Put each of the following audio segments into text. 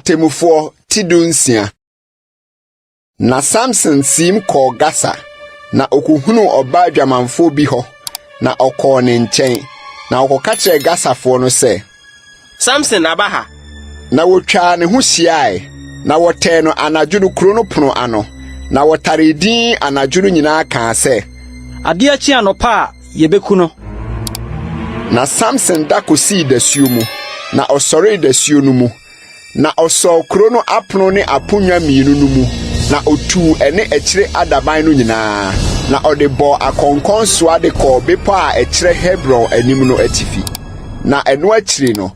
atemufo tidunsia. Na Samson sim ko Gasa, na okuhunu oba adwamanfo bi ho, na okọ ne nkyɛn, na okoka kyerɛ Gasafo no sɛ, Samson abaha. Na wotwa ne ho hyiae, na wɔtɛ no anadwo no kuro no pono ano, na wɔtare din anadwo no nyinaa kaa sɛ, ade akyi anopa a yebeku no. Na Samson da kosi dasuo mu, na ɔsɔre dasuo no mu, na ɔsɔ kuro no apono ne aponwa mienu no mu, na otu ene ekyire adaban no nyinaa, na ɔde bɔ akɔnkɔn soa de kɔ bepɔ a ekyire Hebron anim no atifi. Na eno akyire no,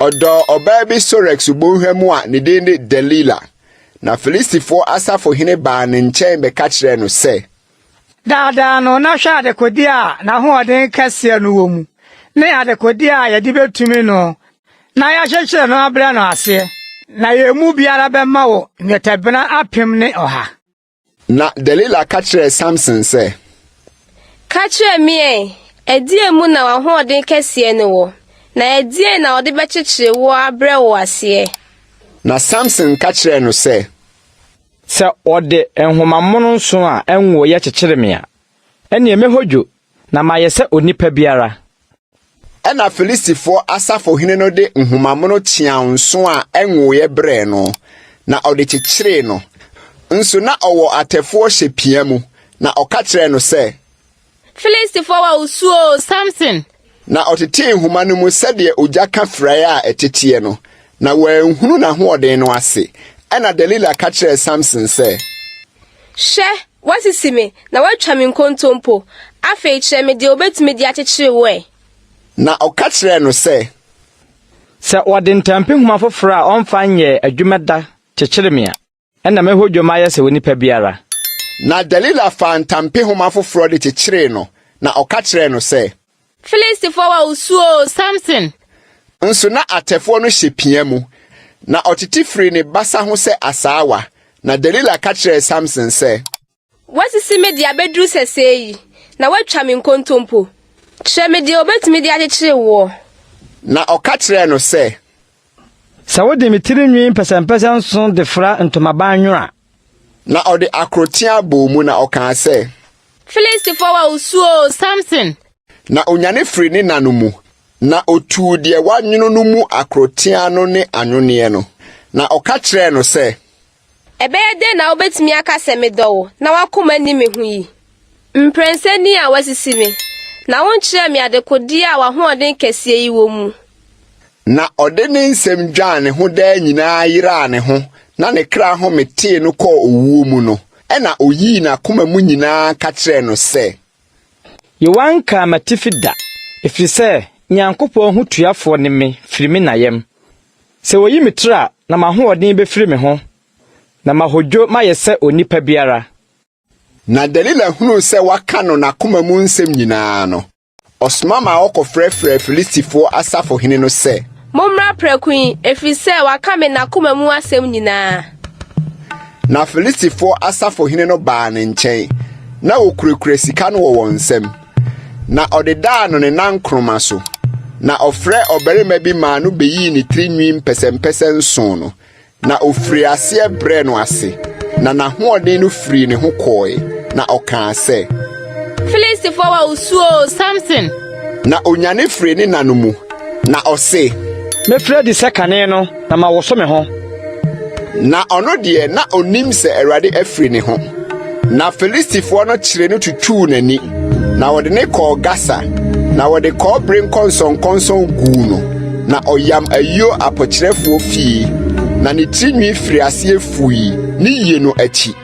ɔdɔ ɔbaa bi Sorex bonhwa mu a ne din ne Delilah. Na Filistifo asafo hene baa ne nkyɛn bɛka kyerɛ no sɛ, Dada no na hwɛ adekodi a na hoɔden kɛseɛ no wɔ mu. Ne adekodi a yɛde betumi no, na yɛhyehyɛ no abrɛ no ase. Na yɛmu biara bɛma wo nwetabena apem ne ɔha. Na Delilah ka kyerɛ Samson sɛ, Ka kyerɛ me ɛdie mu na wahoɔden kɛseɛ ne wɔ. Na ɛdie na ɔde bɛkyekyere wo abrɛ wo ase. Na Samson ka kyerɛ no sɛ, sɛ ɔde enhomamono nso a enwo yɛ kyekyere me a ɛne mehodwo na mayɛ sɛ onipa biara. Ɛna Filistifo asafo hene no de nhomamono kyeanso a enwo yɛ brɛ no, na ɔde kyekyere no. Nso na ɔwɔ atɛfo hyɛ pia mu, na ɔka kyerɛ no sɛ, Filistifo wa usuo Samson. Na ɔtete nhoma no mu sɛdeɛ ogya ka frae a ɛteteɛ no, na wɔanhunu na hoɔden no ase. Ɛna Delilah ka kyerɛ Samson sɛ, Hwɛ, wasisi me na watwa me nkontompo. Afei kyerɛ me deɛ obetumi de akyekyere wo ɛ. Na ɔka kyerɛ no sɛ, sɛ ɔde ntampe homa foforo a ɔmfa nyɛ adwumada kyekyere me a ɛna mehodwo mayɛ sɛ onipa biara. Na Delilah fa ntampe homa foforo de kyekyere no, na ɔka kyerɛ no sɛ, Filistifo wa usuo Samson. Nso na atɛfo no hyɛ pia mu, na ɔtete firi ne basa ho sɛ asaawa. Na Delilah ka kyerɛ Samson sɛ, Wasisi me de abedru sɛsɛyi, na watwa me nkontompo. Kyerɛ me deɛ obetumi de akyekyere wo. Na ɔka kyerɛ no sɛ, sɛ wode me tirinwi mpɛsɛmpɛsɛ nso de fra ntomaban nwo a. Na ɔde akrotia bɔ mu na ɔka sɛ, Filistifo wa usuo Samson. Na onyane firi ne na no mu, na otu deɛ wanwono no mu akrotia no ne anwoneɛ no. Na ɔka kyerɛ no sɛ, Ɛbɛyɛ dɛ na obetumi aka sɛ me dɔwo, na wakoma ni me hu yi. Mprɛnsɛni a wasisi me, na wonkyerɛ me adekodi a wahoɔden kɛseɛ yi wɔ mu. Na ɔde ne nsɛm dwan ne ho daa nyinaa yera ne ho, na ne kra ho metee no kɔ owuo mu no. Ɛna oyii na koma mu nyinaa ka kyerɛ no sɛ, Yewanka matifi da, ɛfiri sɛ Nyankopɔn ho tuafoɔ ne me firi me nayɛm. Sɛ woyi me tra na mahoɔden bɛfiri me ho, na mahodwo mayɛ sɛ onipa biara. Na Delilah hunu sɛ waka no na koma mu nsɛm nyinaa no. Ɔsoma ma ɔkɔfrɛfrɛ Filistifo asafo hene no sɛ, Mommra prɛko yi, ɛfiri sɛ waka me na koma mu asɛm nyinaa. Na Filistifo asafo hene no baa ne nkyɛn, na okurekure sika no wɔ wɔn nsɛm. Na ɔde daa no ne nankroma so. Na ɔfrɛ ɔbarima bi maa no beyii ne tirinwi mpɛsɛmpɛsɛ nson no. Na ofiri aseɛ brɛ no ase. Na nahoɔden no firi ne ho kɔe. Na ɔkaa sɛ, Filistifo wa usuo Samson. Na onyane firi ne na no mu. Na ɔse, mefrɛ di sɛ kane no na mawoso me ho. Na ɔno deɛ na onim sɛ Awurade afiri ne ho. Na Filistifo no kyerɛ no tutuu n'ani. Na wɔde ne kɔɔ Gasa. Na wɔde kɔɔbere nkɔnsɔnkɔnsɔn guu no. Na ɔyam ayio apɔkyerɛfoɔ fie. Na ne tirinwi firi aseɛ fui ne yie no akyi.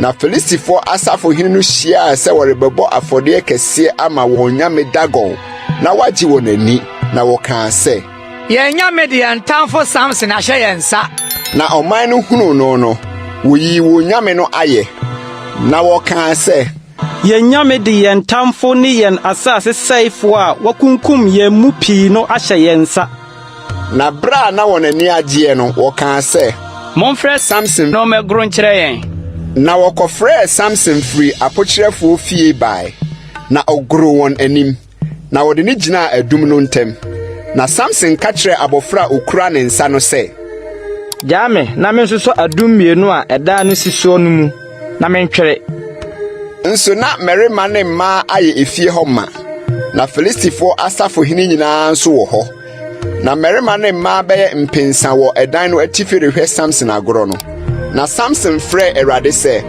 Na Filistifo asafo hene no hyiaa sɛ wɔrebɛbɔ afɔdeɛ kɛseɛ ama wɔn nyame Dagon. Na wagye wɔn ani. Na wɔkaa sɛ, Yɛn nyame de yɛn tamfo Samson ahyɛ yɛn nsa. Na ɔman no hunu no, woyii wɔn nyame no ayɛ. Na wɔkaa sɛ, Yɛn nyame de yɛn tamfo ne yɛn asase sɛifo a wakunkum yɛn mu pii no ahyɛ yɛn nsa. Na bra na wɔn ani agye no, wɔkaa sɛ, Momfrɛ Samson na ɔmɛgoro nkyerɛ yɛn. Na wɔkɔfrɛɛ Samson firi apɔkyerɛfoɔ fie bae. Na ɔgoro wɔn anim. Na wɔde ne gyinaa adum no ntam. Na Samson ka kyerɛ abɔfra okura ne nsa no sɛ, Jame na me nso so adum mienu a eda no sisuo no mu na mentwere. Nso na mmarima ne mmaa aye efie hɔ ma. Na Filistifo asafo hene nyinaa nso wɔ hɔ. Na mmarima ne mmaa bɛyɛ mpensa wɔ ɛdan no atifi rehwɛ Samson agoro no. Na Samson frɛ Awurade sɛ,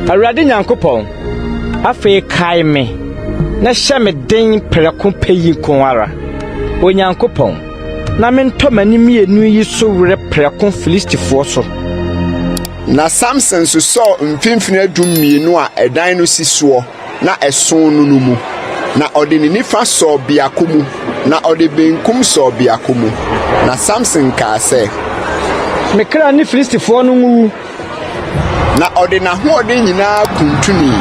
Awurade Nyankopɔn, afei kae me na hyɛ me den prɛko pɛyi konara. O Nyankopɔn, na mentɔ m'anim yenu yi so were prɛko Filistifo so. Na Samson susɔ mfimfini adum mienu a ɛdan no si soɔ na ɛson no mu. Na ɔde ne nifa sɔ biako mu, na ɔde benkum sɔ biako mu. Na Samson kaa sɛ, mekra ne Filistifo no ngu. Na ɔde n'ahoɔden nyinaa kuntuni.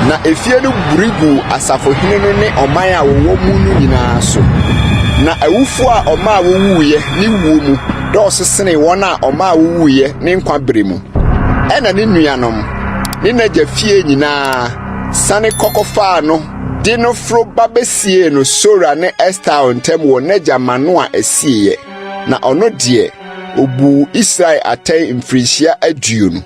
Na efie no burigu asafohene no ne ɔman a wɔwɔ mu no nyinaa so. Na awufo a ɔma a wɔwuye ne wuo mu dɔɔso sene wɔn a ɔma a wɔwuye ne nkwa bere mu. Ɛna ne nuanom ne n'agya fie nyinaa sane kɔkɔfaa no de no fro babesie no Sora ne Esther ntem wɔ n'agya mano a asieye. Na ɔno deɛ obu Israel atɛn mfirihyia aduonu.